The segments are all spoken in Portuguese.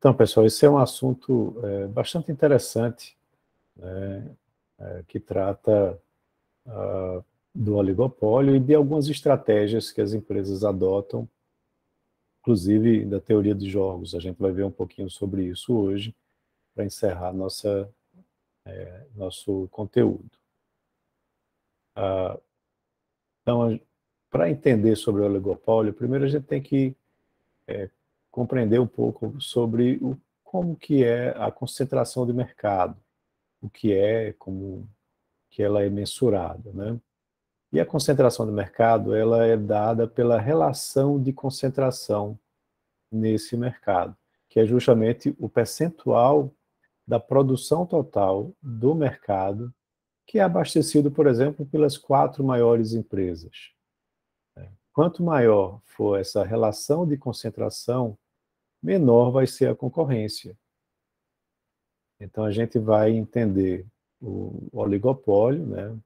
Então, pessoal, esse é um assunto bastante interessante, né, que trata do oligopólio e de algumas estratégias que as empresas adotam, inclusive da teoria de jogos. A gente vai ver um pouquinho sobre isso hoje, para encerrar nosso conteúdo. Então, para entender sobre o oligopólio, primeiro a gente tem que compreender um pouco sobre como que é a concentração de mercado, o que é, como que ela é mensurada, né? E a concentração do mercado, ela é dada pela relação de concentração nesse mercado, que é justamente o percentual da produção total do mercado, que é abastecido, por exemplo, pelas 4 maiores empresas. Quanto maior for essa relação de concentração, menor vai ser a concorrência. Então, a gente vai entender o oligopólio, né?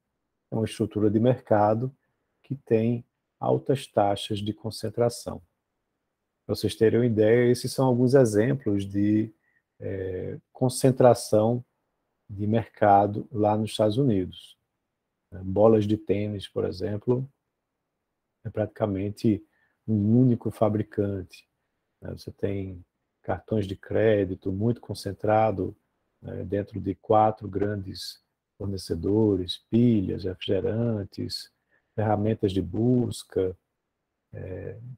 É uma estrutura de mercado que tem altas taxas de concentração. Para vocês terem uma ideia, esses são alguns exemplos de concentração de mercado lá nos Estados Unidos. Bolas de tênis, por exemplo, é praticamente um único fabricante. Você tem cartões de crédito muito concentrado dentro de 4 grandes fornecedores, pilhas, refrigerantes, ferramentas de busca.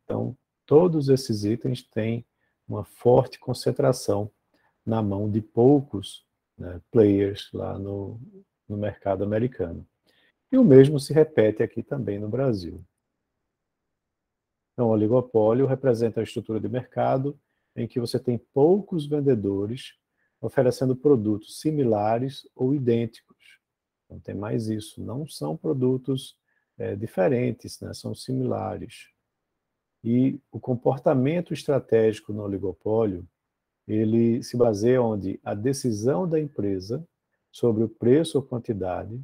Então, todos esses itens têm uma forte concentração na mão de poucos, né, players lá no mercado americano. E o mesmo se repete aqui também no Brasil. Então, o oligopólio representa a estrutura de mercado em que você tem poucos vendedores oferecendo produtos similares ou idênticos. Então, tem mais isso. Não são produtos diferentes, né? São similares. E o comportamento estratégico no oligopólio, ele se baseia onde a decisão da empresa sobre o preço ou quantidade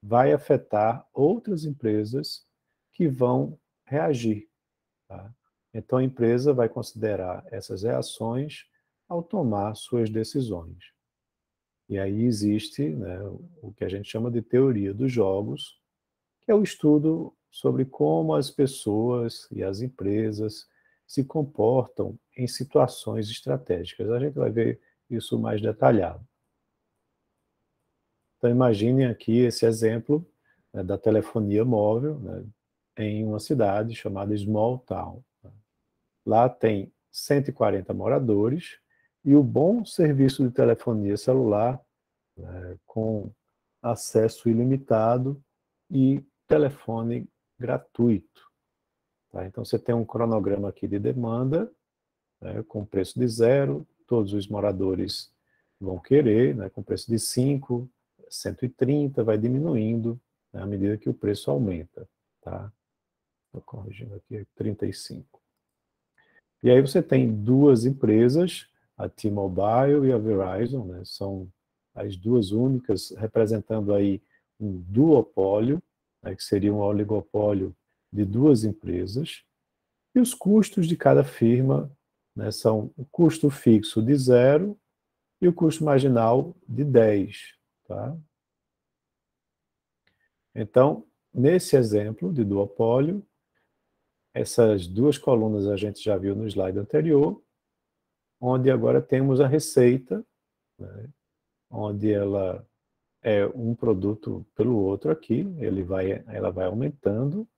vai afetar outras empresas que vão reagir. Tá? Então, a empresa vai considerar essas reações ao tomar suas decisões. E aí existe, né, o que a gente chama de teoria dos jogos, que é o estudo sobre como as pessoas e as empresas se comportam em situações estratégicas. A gente vai ver isso mais detalhado. Então, imaginem aqui esse exemplo, né, da telefonia móvel, né, em uma cidade chamada Small Town. Lá tem 140 moradores e o bom serviço de telefonia celular, né, com acesso ilimitado e telefone gratuito. Tá? Então, você tem um cronograma aqui de demanda, né, com preço de 0, todos os moradores vão querer, né, com preço de 5, 130, vai diminuindo, né, à medida que o preço aumenta. Tá? Estou corrigindo aqui, 35. E aí você tem 2 empresas, a T-Mobile e a Verizon, né, são as 2 únicas, representando aí um duopólio, né, que seria um oligopólio de 2 empresas, e os custos de cada firma, né, são o custo fixo de 0 e o custo marginal de 10. Tá? Então, nesse exemplo de duopólio, essas 2 colunas a gente já viu no slide anterior, onde agora temos a receita, né, onde ela é um produto pelo outro aqui, ela vai aumentando,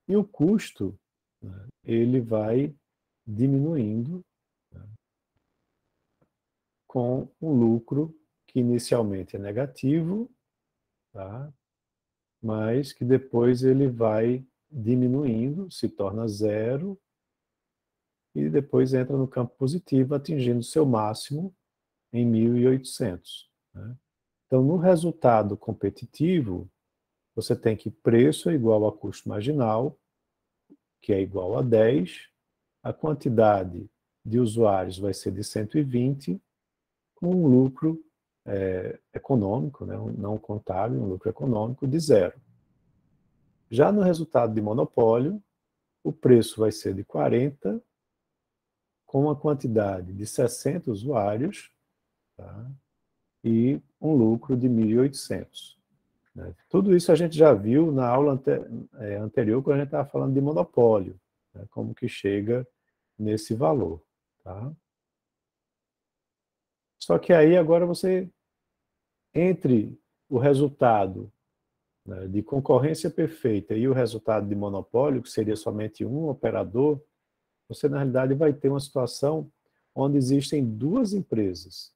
e o custo, né, ele vai diminuindo, né, com um lucro que inicialmente é negativo, tá? Mas que depois ele vai diminuindo, se torna 0, e depois entra no campo positivo, atingindo seu máximo em 1.800. Né? Então, no resultado competitivo, você tem que preço é igual a custo marginal, que é igual a 10, a quantidade de usuários vai ser de 120, com um lucro econômico, né, não contábil, um lucro econômico de 0. Já no resultado de monopólio, o preço vai ser de 40, com uma quantidade de 60 usuários, tá? E um lucro de 1.800. Né? Tudo isso a gente já viu na aula anterior, quando a gente estava falando de monopólio, né? Como que chega nesse valor. Tá? Só que aí agora você, entre o resultado, né, de concorrência perfeita e o resultado de monopólio, que seria somente um operador, você na realidade vai ter uma situação onde existem duas empresas.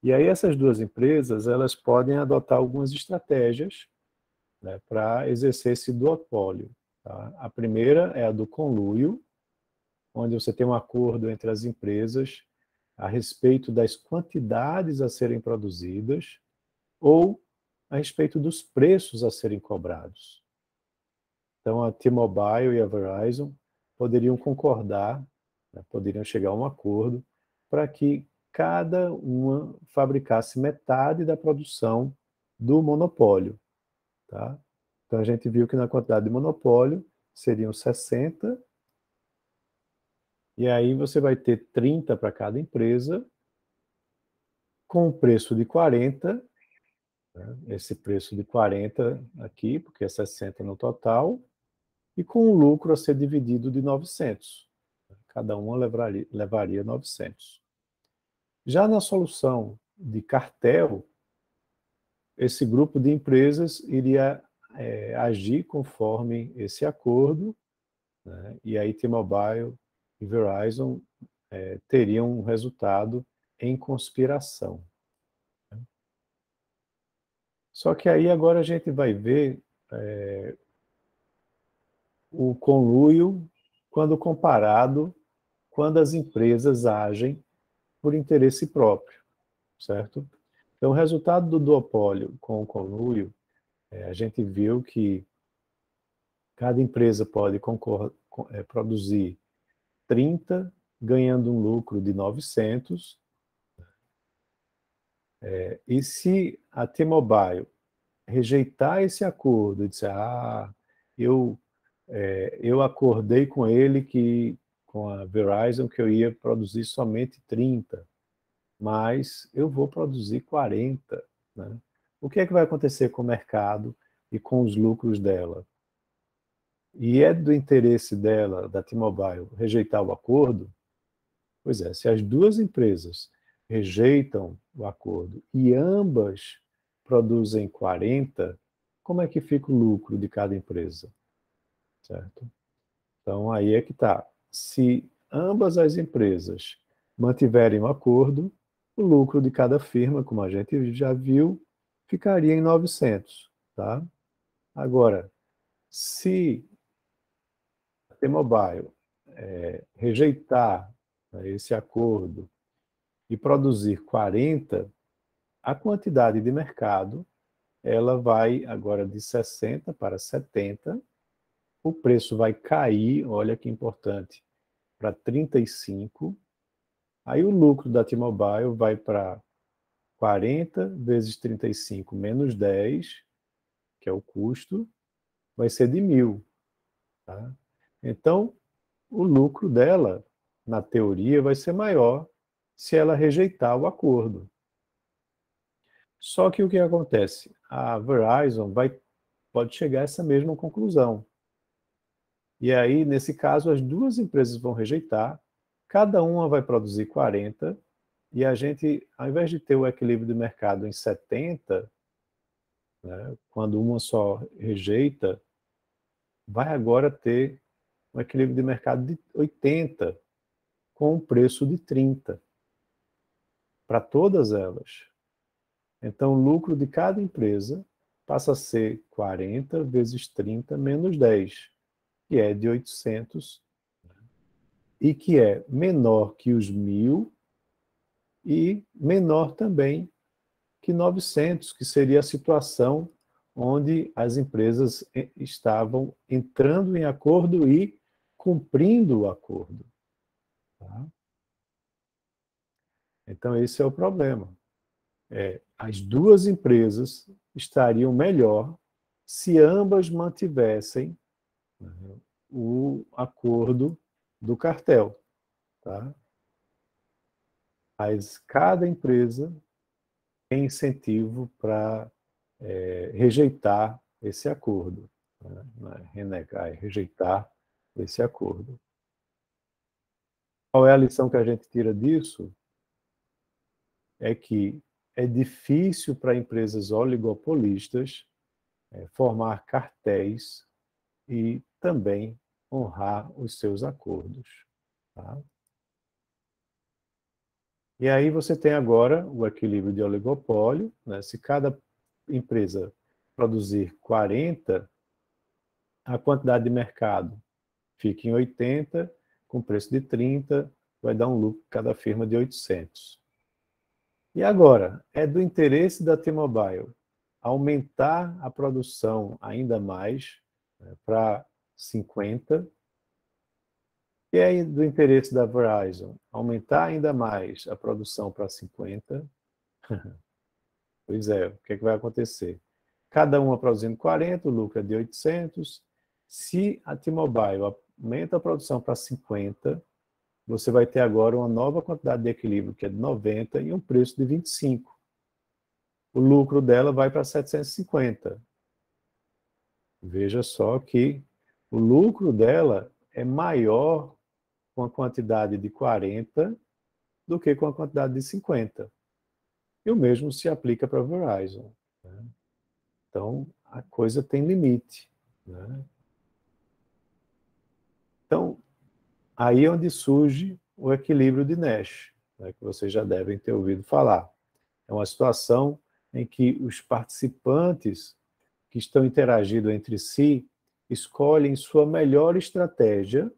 E aí essas duas empresas, elas podem adotar algumas estratégias, né, para exercer esse duopólio. Tá? A primeira é a do conluio, onde você tem um acordo entre as empresas a respeito das quantidades a serem produzidas ou a respeito dos preços a serem cobrados. Então, a T-Mobile e a Verizon poderiam concordar, né, poderiam chegar a um acordo para que cada uma fabricasse metade da produção do monopólio. Tá? Então, a gente viu que na quantidade de monopólio seriam 60, e aí você vai ter 30 para cada empresa, com o preço de 40, né? Esse preço de 40 aqui, porque é 60 no total, e com o lucro a ser dividido de 900. Cada uma levaria 900. Já na solução de cartel, esse grupo de empresas iria agir conforme esse acordo, né? E aí T-Mobile e Verizon teriam um resultado em conspiração. Só que aí agora a gente vai ver o conluio quando comparado quando as empresas agem por interesse próprio, certo? Então, o resultado do duopólio com o conluio, a gente viu que cada empresa pode produzir 30, ganhando um lucro de 900. E se a T-Mobile rejeitar esse acordo e dizer, eu acordei com ele com a Verizon, que eu ia produzir somente 30, mas eu vou produzir 40. Né? O que é que vai acontecer com o mercado e com os lucros dela? E é do interesse dela, da T-Mobile, rejeitar o acordo? Pois é, se as duas empresas rejeitam o acordo e ambas produzem 40, como é que fica o lucro de cada empresa? Certo? Então, aí é que está. Se ambas as empresas mantiverem o acordo, o lucro de cada firma, como a gente já viu, ficaria em 900. Tá? Agora, se a T-Mobile rejeitar, né, esse acordo e produzir 40, a quantidade de mercado ela vai agora de 60 para 70, o preço vai cair, olha que importante, para 35, aí o lucro da T-Mobile vai para 40 vezes 35 menos 10, que é o custo, vai ser de 1.000. Tá? Então, o lucro dela, na teoria, vai ser maior se ela rejeitar o acordo. Só que o que acontece? A Verizon pode chegar a essa mesma conclusão. E aí, nesse caso, as duas empresas vão rejeitar, cada uma vai produzir 40, e a gente, ao invés de ter o equilíbrio de mercado em 70, né, quando uma só rejeita, vai agora ter um equilíbrio de mercado de 80, com um preço de 30, para todas elas. Então, o lucro de cada empresa passa a ser 40 vezes 30 menos 10, que é de 800, e que é menor que os 1.000 e menor também que 900, que seria a situação onde as empresas estavam entrando em acordo e cumprindo o acordo. Tá? Então, esse é o problema. As duas empresas estariam melhor se ambas mantivessem, né, o acordo do cartel. Tá? mas cada empresa tem incentivo para rejeitar esse acordo, né? Renegar, rejeitar esse acordo. Qual é a lição que a gente tira disso? É que é difícil para empresas oligopolistas formar cartéis e também honrar os seus acordos. Tá? E aí você tem agora o equilíbrio de oligopólio, né? Se cada empresa produzir 40, a quantidade de mercado fica em 80, com preço de 30, vai dar um lucro cada firma de 800. E agora, é do interesse da T-Mobile aumentar a produção ainda mais, né, para 50, e é do interesse da Verizon aumentar ainda mais a produção para 50. Pois é, o que vai acontecer? Cada uma produzindo 40, o lucro é de 800. Se a T-Mobile aumenta a produção para 50, você vai ter agora uma nova quantidade de equilíbrio, que é de 90, e um preço de 25. O lucro dela vai para 750. Veja só que o lucro dela é maior com a quantidade de 40 do que com a quantidade de 50. E o mesmo se aplica para a Verizon. Né? Então, a coisa tem limite. Né? Então, aí é onde surge o equilíbrio de Nash, né, que vocês já devem ter ouvido falar. É uma situação em que os participantes que estão interagindo entre si escolhem sua melhor estratégia,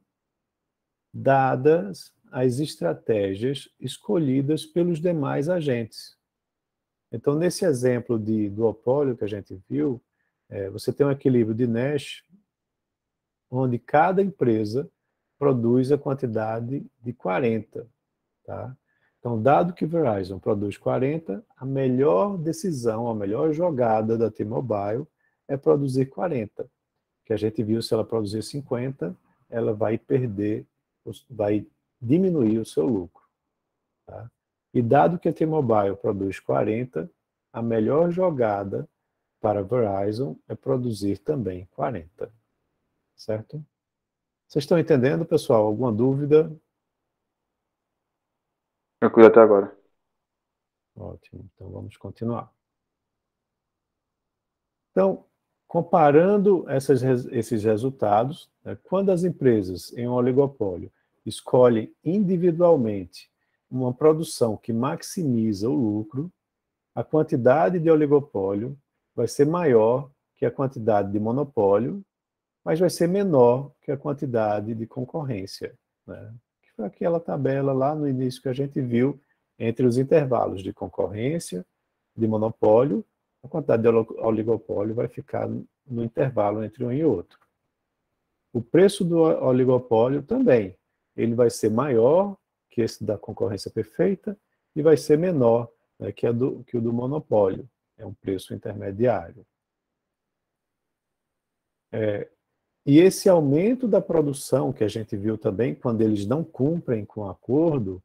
dadas as estratégias escolhidas pelos demais agentes. Então, nesse exemplo de duopólio que a gente viu, você tem um equilíbrio de Nash, onde cada empresa produz a quantidade de 40. Tá? Então, dado que Verizon produz 40, a melhor decisão, a melhor jogada da T-Mobile é produzir 40. Que a gente viu, se ela produzir 50, ela vai perder, vai diminuir o seu lucro. Tá? E dado que a T-Mobile produz 40, a melhor jogada para a Verizon é produzir também 40. Certo? Vocês estão entendendo, pessoal? Alguma dúvida? Tranquilo até agora. Ótimo, então vamos continuar. Então, comparando esses resultados, né, quando as empresas em um oligopólio escolhem individualmente uma produção que maximiza o lucro, a quantidade de oligopólio vai ser maior que a quantidade de monopólio, mas vai ser menor que a quantidade de concorrência. Né? Que foi aquela tabela lá no início que a gente viu entre os intervalos de concorrência, de monopólio, a quantidade de oligopólio vai ficar no intervalo entre um e outro. O preço do oligopólio também, ele vai ser maior que esse da concorrência perfeita e vai ser menor, né, que o do monopólio. É um preço intermediário. E esse aumento da produção que a gente viu também, quando eles não cumprem com o acordo,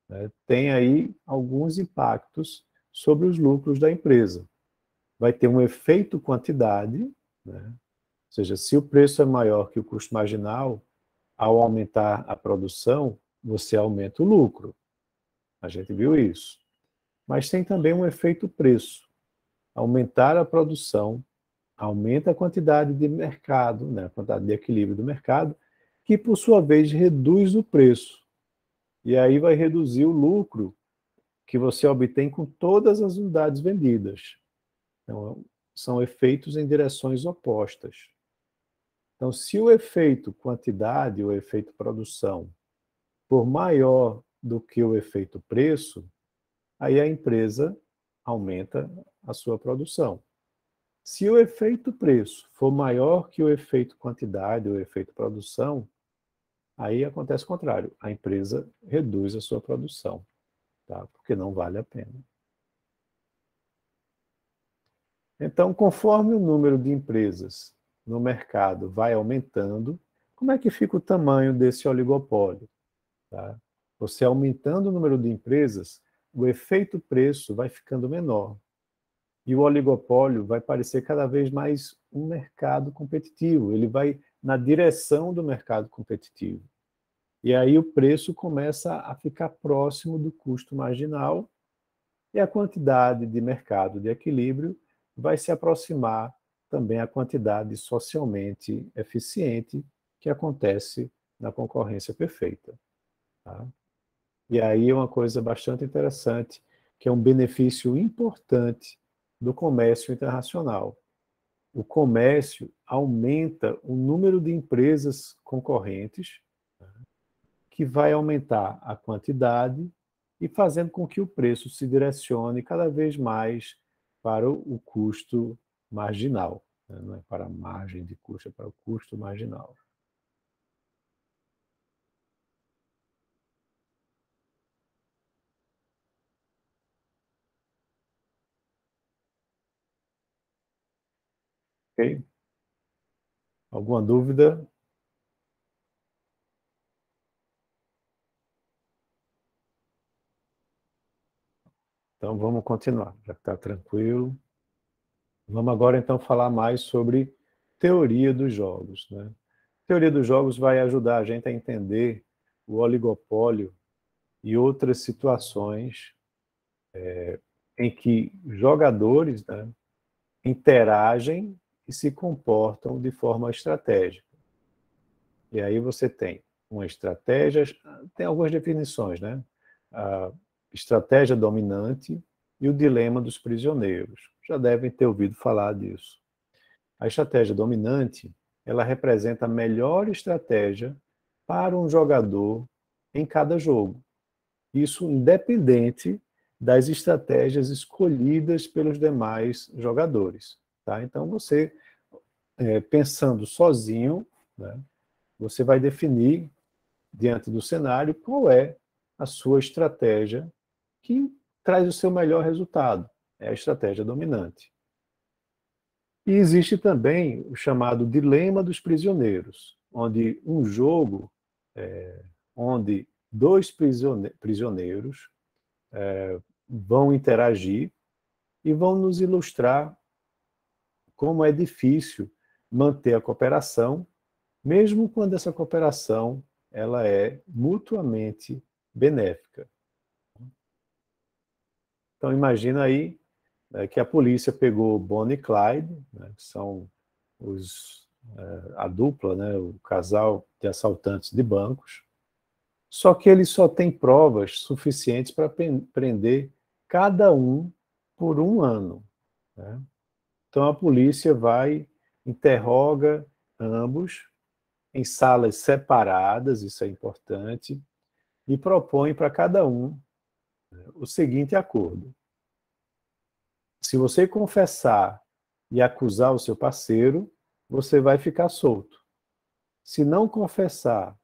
né, tem aí alguns impactos sobre os lucros da empresa. Vai ter um efeito quantidade, né? Ou seja, se o preço é maior que o custo marginal, ao aumentar a produção, você aumenta o lucro. A gente viu isso. Mas tem também um efeito preço. Aumentar a produção aumenta a quantidade de mercado, né, a quantidade de equilíbrio do mercado, que por sua vez reduz o preço. E aí vai reduzir o lucro que você obtém com todas as unidades vendidas. Então, são efeitos em direções opostas. Então, se o efeito quantidade, o efeito produção, for maior do que o efeito preço, aí a empresa aumenta a sua produção. Se o efeito preço for maior que o efeito quantidade, o efeito produção, aí acontece o contrário, a empresa reduz a sua produção, tá? Porque não vale a pena. Então, conforme o número de empresas no mercado vai aumentando, como é que fica o tamanho desse oligopólio? Tá? Você aumentando o número de empresas, o efeito preço vai ficando menor. E o oligopólio vai parecer cada vez mais um mercado competitivo, ele vai na direção do mercado competitivo. E aí o preço começa a ficar próximo do custo marginal e a quantidade de mercado de equilíbrio vai se aproximar também à quantidade socialmente eficiente que acontece na concorrência perfeita. Tá? E aí é uma coisa bastante interessante, que é um benefício importante do comércio internacional. O comércio aumenta o número de empresas concorrentes, que vai aumentar a quantidade e fazendo com que o preço se direcione cada vez mais para o custo marginal. Não é para a margem de custo, é para o custo marginal. Ok? Alguma dúvida? Então vamos continuar, já está tranquilo. Vamos agora então falar mais sobre teoria dos jogos, né? A teoria dos jogos vai ajudar a gente a entender o oligopólio e outras situações em que jogadores, né, interagem e se comportam de forma estratégica. E aí você tem uma estratégia, tem algumas definições, né? A estratégia dominante e o dilema dos prisioneiros. Já devem ter ouvido falar disso. A estratégia dominante, ela representa a melhor estratégia para um jogador em cada jogo. Isso independente das estratégias escolhidas pelos demais jogadores. Tá? Então, você, pensando sozinho, né, você vai definir, diante do cenário, qual é a sua estratégia que traz o seu melhor resultado. É a estratégia dominante. E existe também o chamado dilema dos prisioneiros, onde um jogo onde dois prisioneiros vão interagir e vão nos ilustrar como é difícil manter a cooperação, mesmo quando essa cooperação ela é mutuamente benéfica. Então imagina aí, né, que a polícia pegou Bonnie e Clyde, né, que são a dupla, né, o casal de assaltantes de bancos, só que eles só têm provas suficientes para prender cada um por um ano. Né? Então a polícia vai, interroga ambos em salas separadas, isso é importante, e propõe para cada um, né, o seguinte acordo: se você confessar e acusar o seu parceiro, você vai ficar solto. Se não confessar,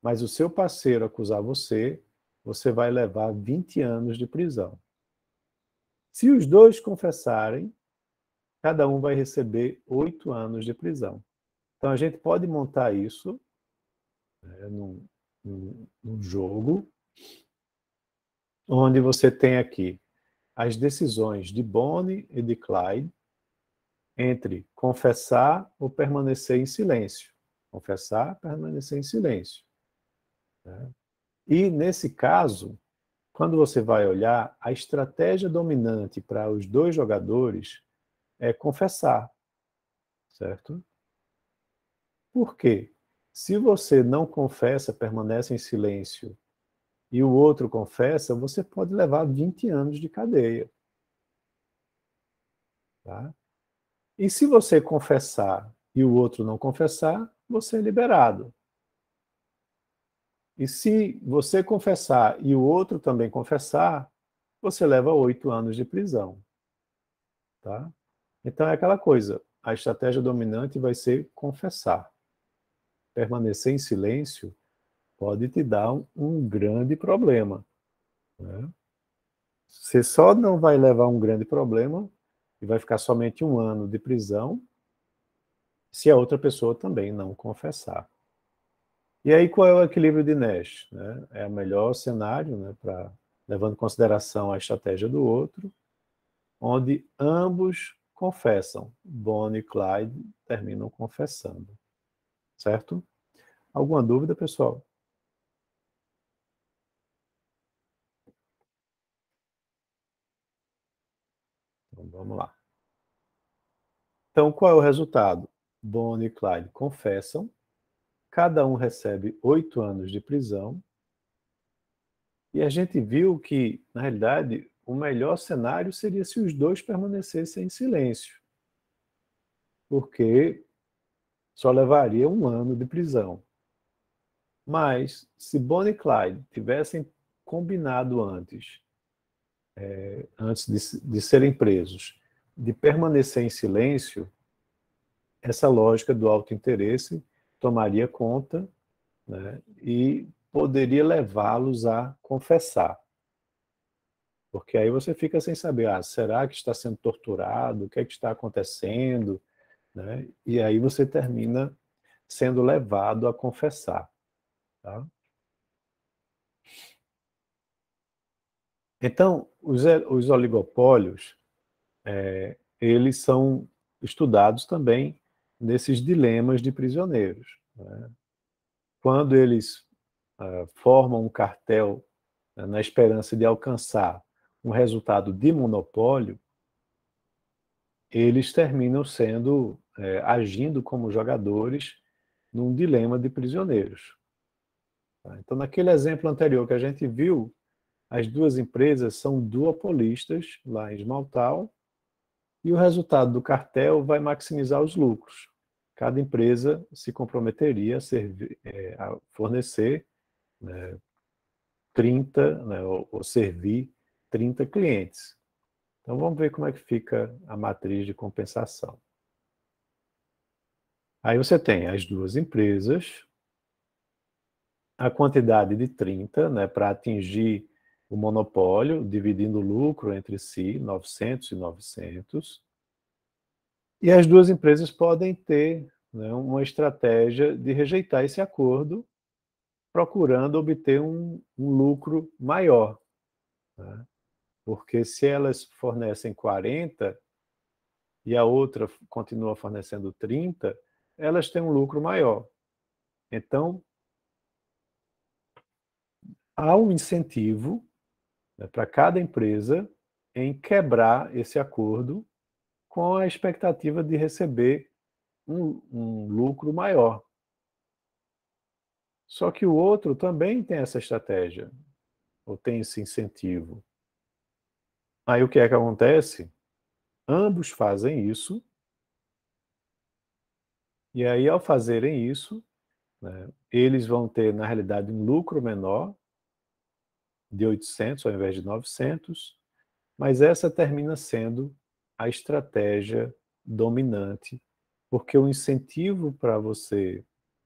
mas o seu parceiro acusar você, você vai levar 20 anos de prisão. Se os dois confessarem, cada um vai receber 8 anos de prisão. Então a gente pode montar isso, né, num jogo, onde você tem aqui as decisões de Bonnie e de Clyde entre confessar ou permanecer em silêncio. Confessar, permanecer em silêncio. Né? E, nesse caso, quando você vai olhar, a estratégia dominante para os dois jogadores é confessar, certo? Por quê? Se você não confessa, permanece em silêncio, e o outro confessa, você pode levar 20 anos de cadeia. Tá? E se você confessar e o outro não confessar, você é liberado. E se você confessar e o outro também confessar, você leva 8 anos de prisão. Tá? Então é aquela coisa, a estratégia dominante vai ser confessar. Permanecer em silêncio pode te dar um grande problema. Né? Você só não vai levar um grande problema e vai ficar somente 1 ano de prisão se a outra pessoa também não confessar. E aí, qual é o equilíbrio de Nash? Né? É o melhor cenário, né, levando em consideração a estratégia do outro, onde ambos confessam. Bonnie e Clyde terminam confessando. Certo? Alguma dúvida, pessoal? Então, vamos lá. Então, qual é o resultado? Bonnie e Clyde confessam, cada um recebe 8 anos de prisão, e a gente viu que, na realidade, o melhor cenário seria se os dois permanecessem em silêncio, porque só levaria 1 ano de prisão. Mas, se Bonnie e Clyde tivessem combinado antes de serem presos, de permanecer em silêncio, essa lógica do autointeresse tomaria conta, né, e poderia levá-los a confessar. Porque aí você fica sem saber, será que está sendo torturado? O que é que está acontecendo? Né? E aí você termina sendo levado a confessar. Tá? Então, os oligopólios, eles são estudados também nesses dilemas de prisioneiros. Né? Quando eles formam um cartel, né, na esperança de alcançar um resultado de monopólio, eles terminam agindo como jogadores num dilema de prisioneiros. Tá? Então, naquele exemplo anterior que a gente viu, as duas empresas são duopolistas lá em Esmaltal, e o resultado do cartel vai maximizar os lucros. Cada empresa se comprometeria a fornecer, né, 30, né, ou servir 30 clientes. Então vamos ver como é que fica a matriz de compensação. Aí você tem as duas empresas, a quantidade de 30, né, para atingir o monopólio, dividindo o lucro entre si, 900 e 900. E as duas empresas podem ter, né, uma estratégia de rejeitar esse acordo, procurando obter um lucro maior. Né? Porque se elas fornecem 40 e a outra continua fornecendo 30, elas têm um lucro maior. Então, há um incentivo, né, para cada empresa em quebrar esse acordo com a expectativa de receber um lucro maior. Só que o outro também tem essa estratégia, ou tem esse incentivo. Aí o que é que acontece? Ambos fazem isso, e aí ao fazerem isso, né, eles vão ter, na realidade, um lucro menor, de 800 ao invés de 900, mas essa termina sendo a estratégia dominante, porque o incentivo para você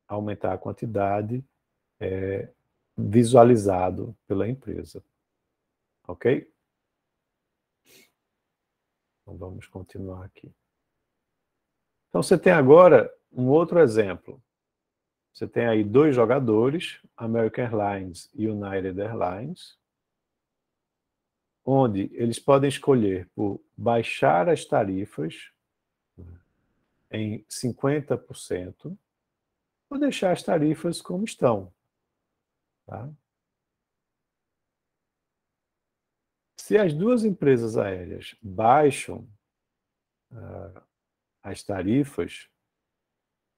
aumentar a quantidade é visualizado pela empresa. Ok? Então vamos continuar aqui. Então você tem agora um outro exemplo. Você tem aí 2 jogadores, American Airlines e United Airlines, onde eles podem escolher por baixar as tarifas em 50% ou deixar as tarifas como estão. Tá? Se as duas empresas aéreas baixam as tarifas,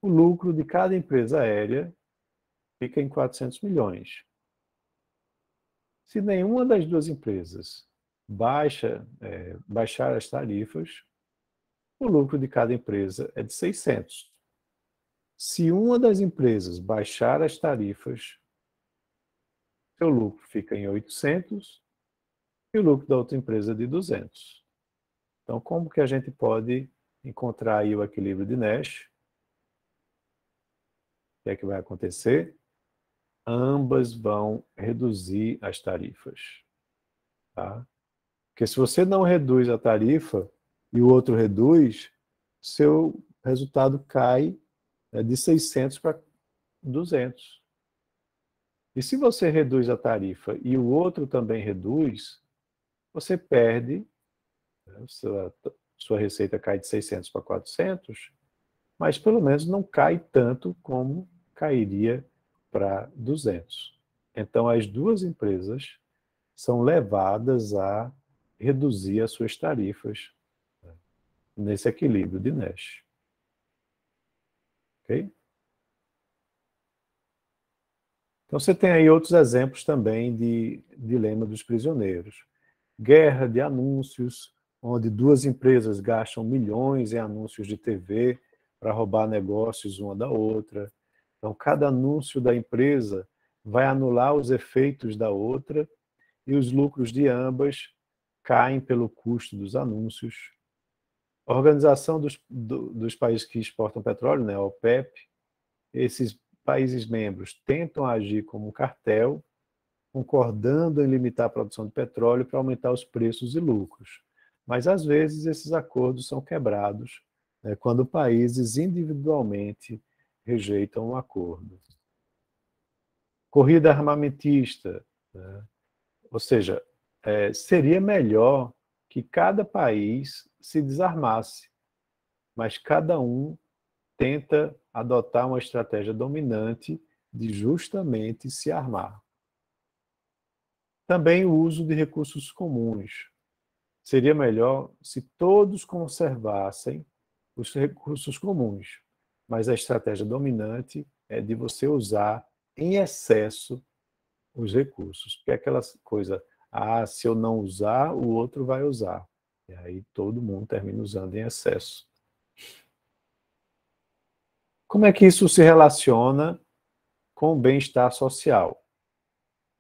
o lucro de cada empresa aérea fica em 400 milhões. Se nenhuma das duas empresas baixar as tarifas, o lucro de cada empresa é de 600. Se uma das empresas baixar as tarifas, seu lucro fica em 800 e o lucro da outra empresa é de 200. Então, como que a gente pode encontrar aí o equilíbrio de Nash? O que é que vai acontecer? Ambas vão reduzir as tarifas. Tá? Porque se você não reduz a tarifa e o outro reduz, seu resultado cai, de 600 para 200. E se você reduz a tarifa e o outro também reduz, você perde, né, sua receita cai de 600 para 400, mas pelo menos não cai tanto como cairia para 200. Então, as duas empresas são levadas a reduzir as suas tarifas, né, nesse equilíbrio de Nash. Ok? Então, você tem aí outros exemplos também de dilema dos prisioneiros. Guerra de anúncios, onde duas empresas gastam milhões em anúncios de TV para roubar negócios uma da outra. Então, cada anúncio da empresa vai anular os efeitos da outra e os lucros de ambas caem pelo custo dos anúncios. A Organização dos Países que Exportam Petróleo, né, a OPEP, esses países membros tentam agir como um cartel, concordando em limitar a produção de petróleo para aumentar os preços e lucros. Mas, às vezes, esses acordos são quebrados, né, quando países individualmente rejeitam o acordo. Corrida armamentista, né? Ou seja, seria melhor que cada país se desarmasse, mas cada um tenta adotar uma estratégia dominante de justamente se armar. Também o uso de recursos comuns. Seria melhor se todos conservassem os recursos comuns, mas a estratégia dominante é de você usar em excesso os recursos, porque é aquela coisa, se eu não usar, o outro vai usar. E aí todo mundo termina usando em excesso. Como é que isso se relaciona com o bem-estar social?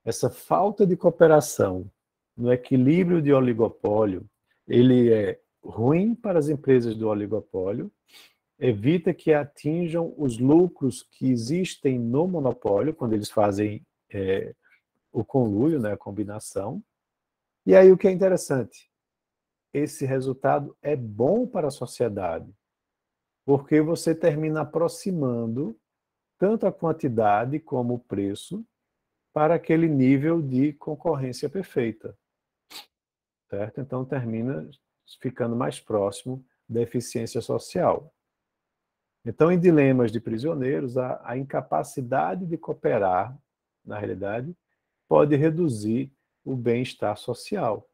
Essa falta de cooperação no equilíbrio de oligopólio, ele é ruim para as empresas do oligopólio, evita que atinjam os lucros que existem no monopólio, quando eles fazem o conluio, né, a combinação. E aí o que é interessante, esse resultado é bom para a sociedade, porque você termina aproximando tanto a quantidade como o preço para aquele nível de concorrência perfeita, certo? Então termina ficando mais próximo da eficiência social. Então, em dilemas de prisioneiros, a incapacidade de cooperar, na realidade, pode reduzir o bem-estar social,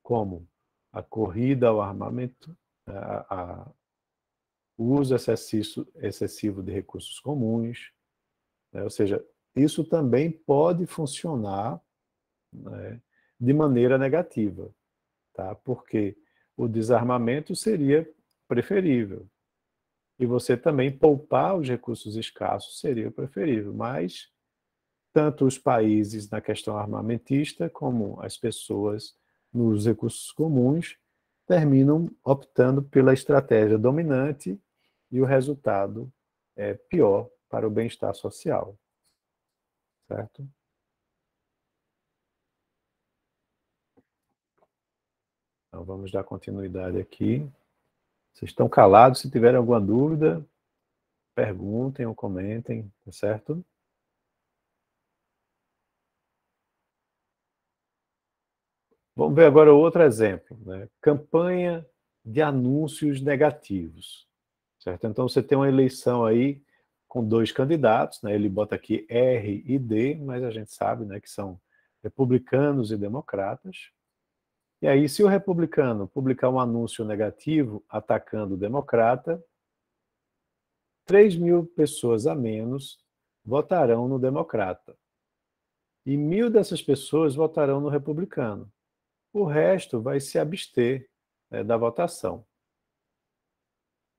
como a corrida ao armamento, o uso excessivo de recursos comuns, né? Ou seja, isso também pode funcionar, né, de maneira negativa, tá? Porque o desarmamento seria preferível. E você também poupar os recursos escassos seria preferível, mas tanto os países na questão armamentista como as pessoas nos recursos comuns terminam optando pela estratégia dominante e o resultado é pior para o bem-estar social, certo? Então vamos dar continuidade aqui. Vocês estão calados, se tiverem alguma dúvida, perguntem ou comentem, tá certo? Vamos ver agora outro exemplo, né? Campanha de anúncios negativos, certo? Então você tem uma eleição aí com dois candidatos, né? Ele bota aqui R e D, mas a gente sabe, né, que são republicanos e democratas. E aí, se o republicano publicar um anúncio negativo atacando o democrata, 3.000 pessoas a menos votarão no democrata. E 1.000 dessas pessoas votarão no republicano. O resto vai se abster, né, da votação.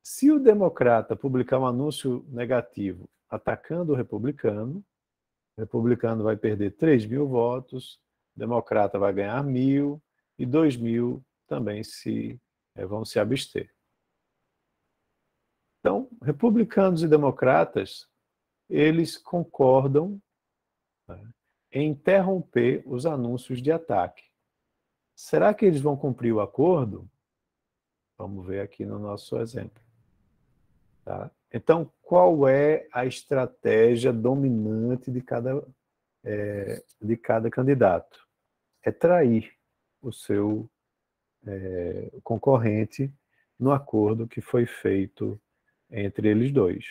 Se o democrata publicar um anúncio negativo atacando o republicano vai perder 3.000 votos, o democrata vai ganhar 1.000 e 2.000 também vão se abster. Então, republicanos e democratas, eles concordam, né, em interromper os anúncios de ataque. Será que eles vão cumprir o acordo? Vamos ver aqui no nosso exemplo. Tá? Então, qual é a estratégia dominante de cada candidato? É trair o seu concorrente no acordo que foi feito entre eles dois.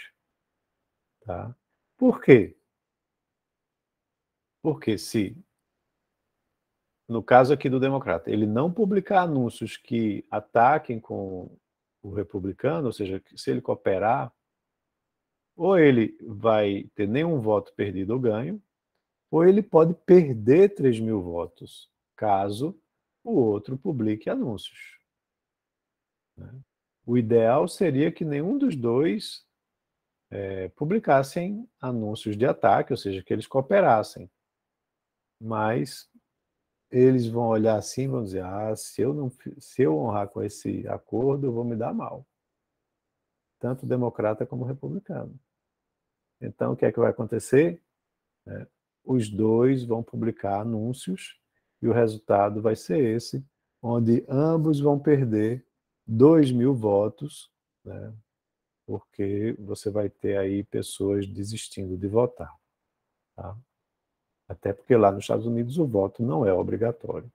Tá? Por quê? Porque se, no caso aqui do democrata, ele não publicar anúncios que ataquem com o republicano, ou seja, se ele cooperar, ou ele vai ter nenhum voto perdido ou ganho, ou ele pode perder 3.000 votos, caso o outro publique anúncios. Né? O ideal seria que nenhum dos dois publicassem anúncios de ataque, ou seja, que eles cooperassem. Mas eles vão olhar assim e vão dizer, se eu honrar com esse acordo, eu vou me dar mal. Tanto democrata como republicano. Então, o que é que vai acontecer? Os dois vão publicar anúncios e o resultado vai ser esse, onde ambos vão perder 2.000 votos, né? Porque você vai ter aí pessoas desistindo de votar. Tá? Até porque lá nos Estados Unidos o voto não é obrigatório.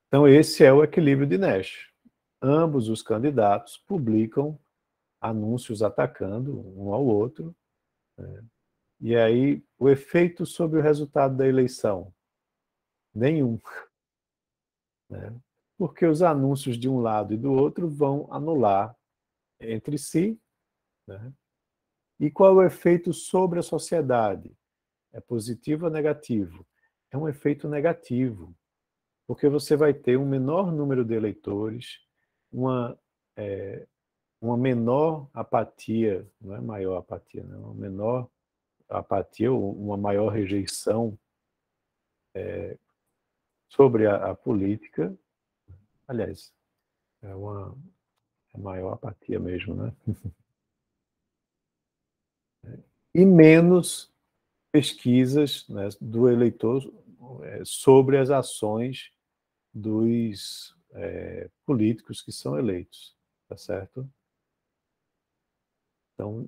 Então, esse é o equilíbrio de Nash. Ambos os candidatos publicam anúncios atacando um ao outro, né? E aí, o efeito sobre o resultado da eleição? Nenhum. Né? Porque os anúncios de um lado e do outro vão anular entre si. Né? E qual é o efeito sobre a sociedade? É positivo ou negativo? É um efeito negativo, porque você vai ter um menor número de eleitores, uma, uma menor apatia, não é maior apatia, não, uma menor apatia ou uma maior rejeição sobre a política. Aliás, é uma maior apatia mesmo, né? E menos pesquisas, né, do eleitor sobre as ações dos políticos que são eleitos, tá certo? Então,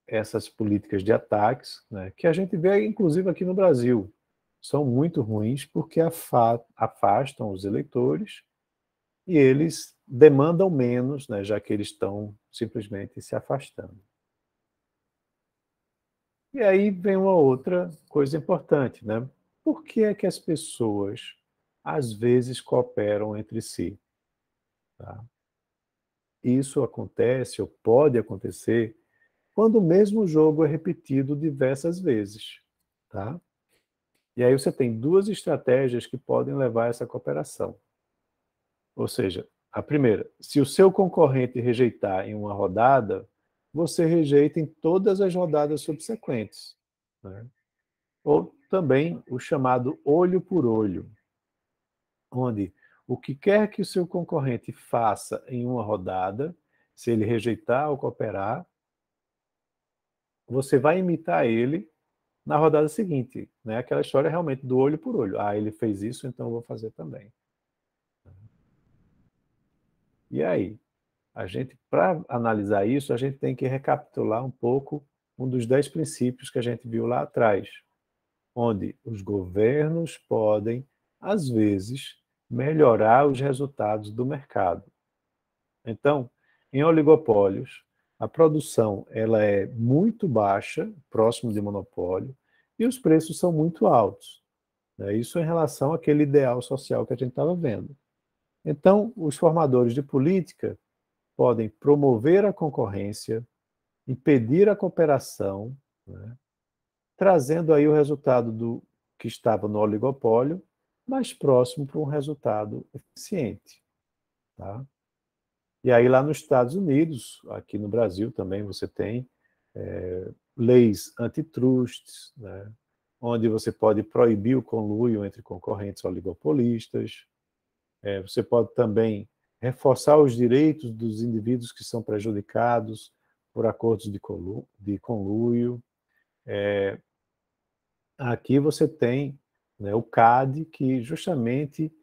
essas políticas de ataques, né, que a gente vê inclusive aqui no Brasil, são muito ruins porque afastam os eleitores e eles demandam menos, né, já que eles estão simplesmente se afastando. E aí vem uma outra coisa importante, né? Por que é que as pessoas às vezes cooperam entre si? Tá? Isso acontece ou pode acontecer quando o mesmo jogo é repetido diversas vezes. Tá? E aí você tem duas estratégias que podem levar a essa cooperação. Ou seja, a primeira, se o seu concorrente rejeitar em uma rodada, você rejeita em todas as rodadas subsequentes. Né? Ou também o chamado olho por olho, onde o que quer que o seu concorrente faça em uma rodada, se ele rejeitar ou cooperar, você vai imitar ele na rodada seguinte. Né? Aquela história realmente do olho por olho. Ah, ele fez isso, então eu vou fazer também. E aí? Para analisar isso, a gente tem que recapitular um pouco um dos 10 princípios que a gente viu lá atrás, onde os governos podem, às vezes, melhorar os resultados do mercado. Então, em oligopólios, a produção ela é muito baixa, próximo de monopólio, e os preços são muito altos. Né? Isso em relação àquele ideal social que a gente estava vendo. Então, os formadores de política podem promover a concorrência, impedir a cooperação, né? Trazendo aí o resultado do que estava no oligopólio mais próximo para um resultado eficiente. Tá? E aí lá nos Estados Unidos, aqui no Brasil também você tem leis antitrusts, né? Onde você pode proibir o conluio entre concorrentes oligopolistas, você pode também reforçar os direitos dos indivíduos que são prejudicados por acordos de conluio. Aqui você tem, né, o CAD, que justamente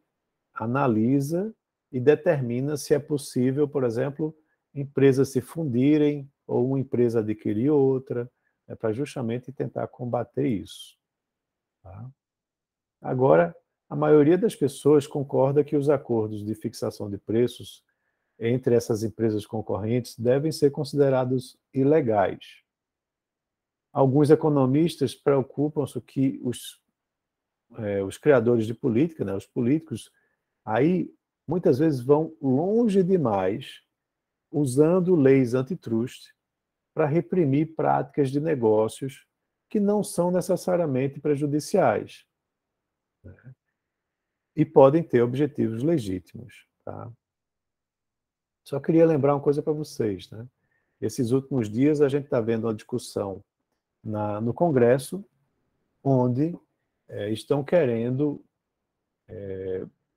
analisa e determina se é possível, por exemplo, empresas se fundirem ou uma empresa adquirir outra, para justamente tentar combater isso. Tá? Agora, a maioria das pessoas concorda que os acordos de fixação de preços entre essas empresas concorrentes devem ser considerados ilegais. Alguns economistas preocupam-se que os criadores de política, né, os políticos, aí muitas vezes vão longe demais usando leis antitrust para reprimir práticas de negócios que não são necessariamente prejudiciais, né, e podem ter objetivos legítimos. Tá? Só queria lembrar uma coisa para vocês. Né? Esses últimos dias a gente está vendo uma discussão no Congresso, onde estão querendo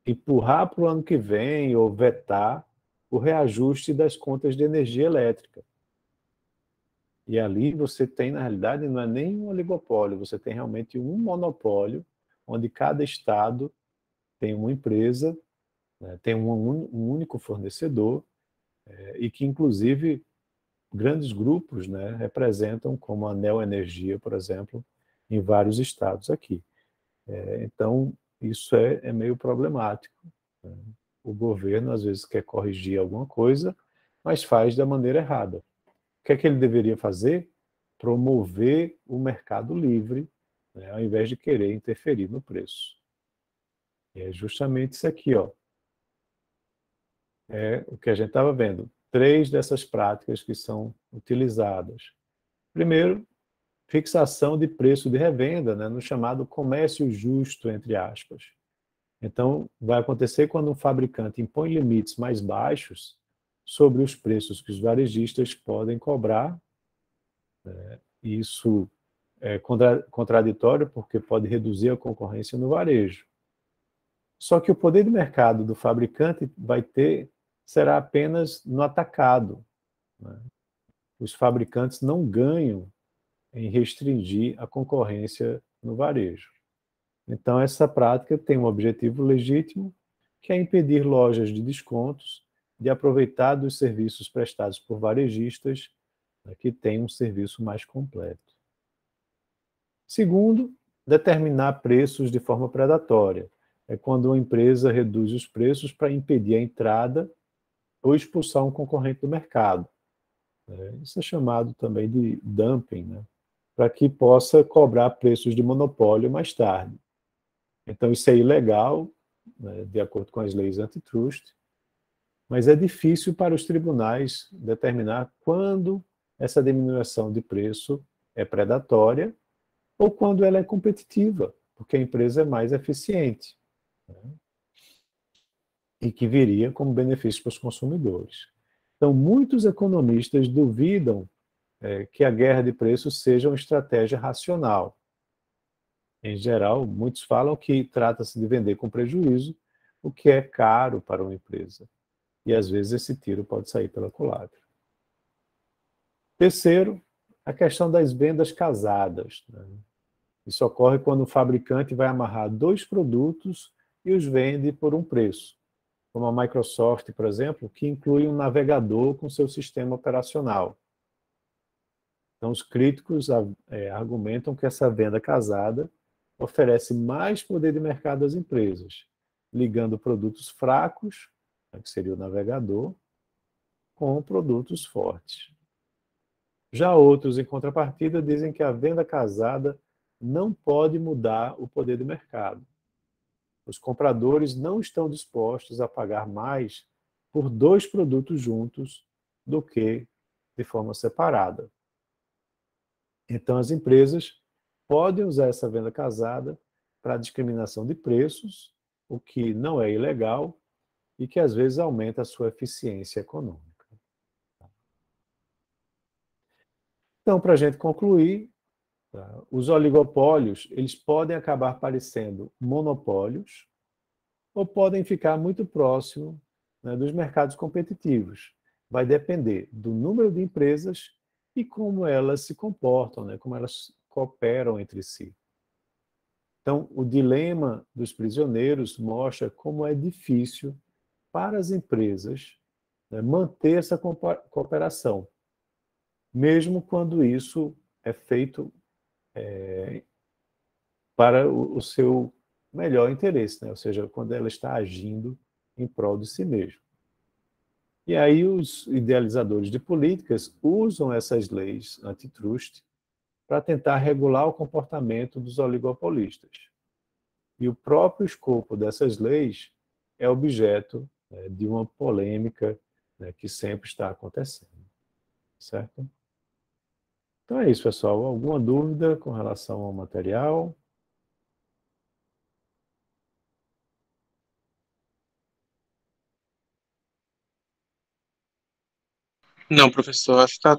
empurrar para o ano que vem ou vetar o reajuste das contas de energia elétrica. E ali você tem, na realidade, não é nem um oligopólio, você tem realmente um monopólio, onde cada estado tem uma empresa, né, tem um único fornecedor, e que, inclusive, grandes grupos, né, representam, como a Neoenergia, por exemplo, em vários estados aqui. Então, isso é meio problemático. Né? O governo, às vezes, quer corrigir alguma coisa, mas faz da maneira errada. O que é que ele deveria fazer? Promover o mercado livre, né, ao invés de querer interferir no preço. E é justamente isso aqui, ó. É o que a gente estava vendo. 3 dessas práticas que são utilizadas. Primeiro, fixação de preço de revenda, né, no chamado comércio justo, entre aspas. Então, vai acontecer quando um fabricante impõe limites mais baixos sobre os preços que os varejistas podem cobrar. Isso é contraditório porque pode reduzir a concorrência no varejo. Só que o poder de mercado do fabricante será apenas no atacado. Né? Os fabricantes não ganham em restringir a concorrência no varejo. Então, essa prática tem um objetivo legítimo, que é impedir lojas de descontos de aproveitar dos serviços prestados por varejistas, né, que têm um serviço mais completo. Segundo, determinar preços de forma predatória. É quando uma empresa reduz os preços para impedir a entrada ou expulsar um concorrente do mercado. Isso é chamado também de dumping, né? Para que possa cobrar preços de monopólio mais tarde. Então, isso é ilegal, né, de acordo com as leis antitrust, mas é difícil para os tribunais determinar quando essa diminuição de preço é predatória ou quando ela é competitiva, porque a empresa é mais eficiente, né, e que viria como benefício para os consumidores. Então, muitos economistas duvidam que a guerra de preços seja uma estratégia racional. Em geral, muitos falam que trata-se de vender com prejuízo, o que é caro para uma empresa. E, às vezes, esse tiro pode sair pela culatra. Terceiro, a questão das vendas casadas. Né? Isso ocorre quando o fabricante vai amarrar 2 produtos e os vende por um preço. Como a Microsoft, por exemplo, que inclui um navegador com seu sistema operacional. Então, os críticos argumentam que essa venda casada oferece mais poder de mercado às empresas, ligando produtos fracos, que seria o navegador, com produtos fortes. Já outros, em contrapartida, dizem que a venda casada não pode mudar o poder de mercado. Os compradores não estão dispostos a pagar mais por 2 produtos juntos do que de forma separada. Então, as empresas podem usar essa venda casada para discriminação de preços, o que não é ilegal e que às vezes aumenta a sua eficiência econômica. Então, para a gente concluir, tá, os oligopólios eles podem acabar parecendo monopólios ou podem ficar muito próximo, né, dos mercados competitivos. Vai depender do número de empresas e como elas se comportam, né, como elas cooperam entre si. Então, o dilema dos prisioneiros mostra como é difícil para as empresas né, manter essa cooperação, mesmo quando isso é feito para o seu melhor interesse, né? Ou seja, quando ela está agindo em prol de si mesma. E aí os idealizadores de políticas usam essas leis antitrust para tentar regular o comportamento dos oligopolistas. E o próprio escopo dessas leis é objeto, né, de uma polêmica, né, que sempre está acontecendo, certo? Então é isso, pessoal. Alguma dúvida com relação ao material? Não, professor, acho que está